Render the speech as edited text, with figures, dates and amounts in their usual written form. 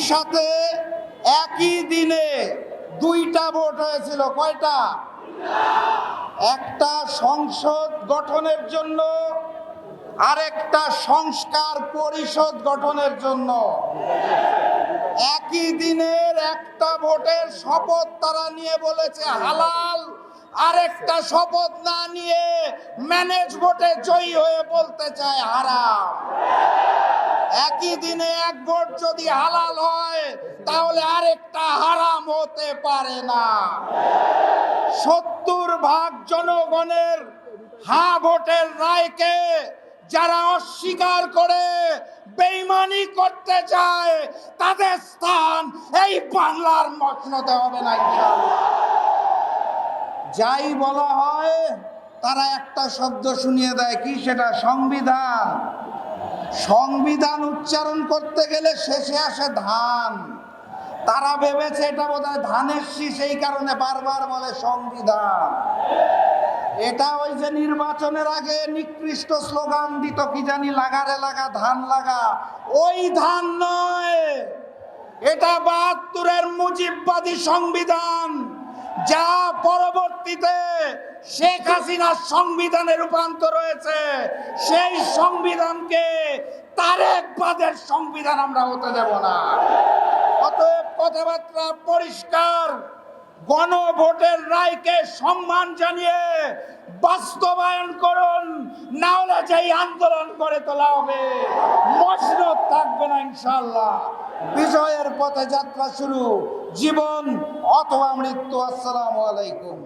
সাথে একই দিনে দুইটা ভোট হয়েছিল। কয়টা? একটা সংসদ গঠনের জন্য, আরেকটা সংস্কার পরিষদ গঠনের জন্য। একই দিনের একটা ভোটের শপথ তারা নিয়ে বলেছে হালাল, আরেকটা শপথ না নিয়ে ম্যানেজ ভোটে জয়ী হয়ে বলতে চায় হারাম। একই দিনে এক ভোট যদি হালাল হয় তাহলে আরেকটা হারাম হতে পারে না। 70% জনগণের হ্যাঁ ভোটের রায়কে যারা অস্বীকার করে বেঈমানি করতে চায় তাদের স্থান এই বাংলার মসনদে হবে না ইনশাআল্লাহ। যাই বলা হয় তারা একটা শব্দ শুনিয়ে দেয়, কি সেটা? সংবিধান। সংবিধান উচ্চারণ করতে গেলে শেষে আসে ধান। তারা ভেবেছে এটা বোধহয় ধানের শীষ, এই কারণে বারবার বলে সংবিধান। এটা ওই যে নির্বাচনের আগে নিকৃষ্ট স্লোগান দিত, কি জানি, লাগারে লাগা ধান লাগা, ওই ধান নয়। এটা ৭২-এর মুজিববাদী সংবিধান, যা পরবর্তীতে শেখ হাসিনার সংবিধানে রূপান্তর হয়েছে। সেই সংবিধানকে তারেক বাদের সংবিধান আমরা হতে দেব না। অতএব কথাবার্তা পরিষ্কার, গণভোটের রায়কে সম্মান জানিয়ে বাস্তবায়ন করুন, না হলে যেই আন্দোলন করে তোলা হবে মসনদ থাকবে না ইনশাআল্লাহ। বিজয়ের পথে যাত্রা শুরু, জীবন অথবা মৃত্যু। আসসালামু আলাইকুম।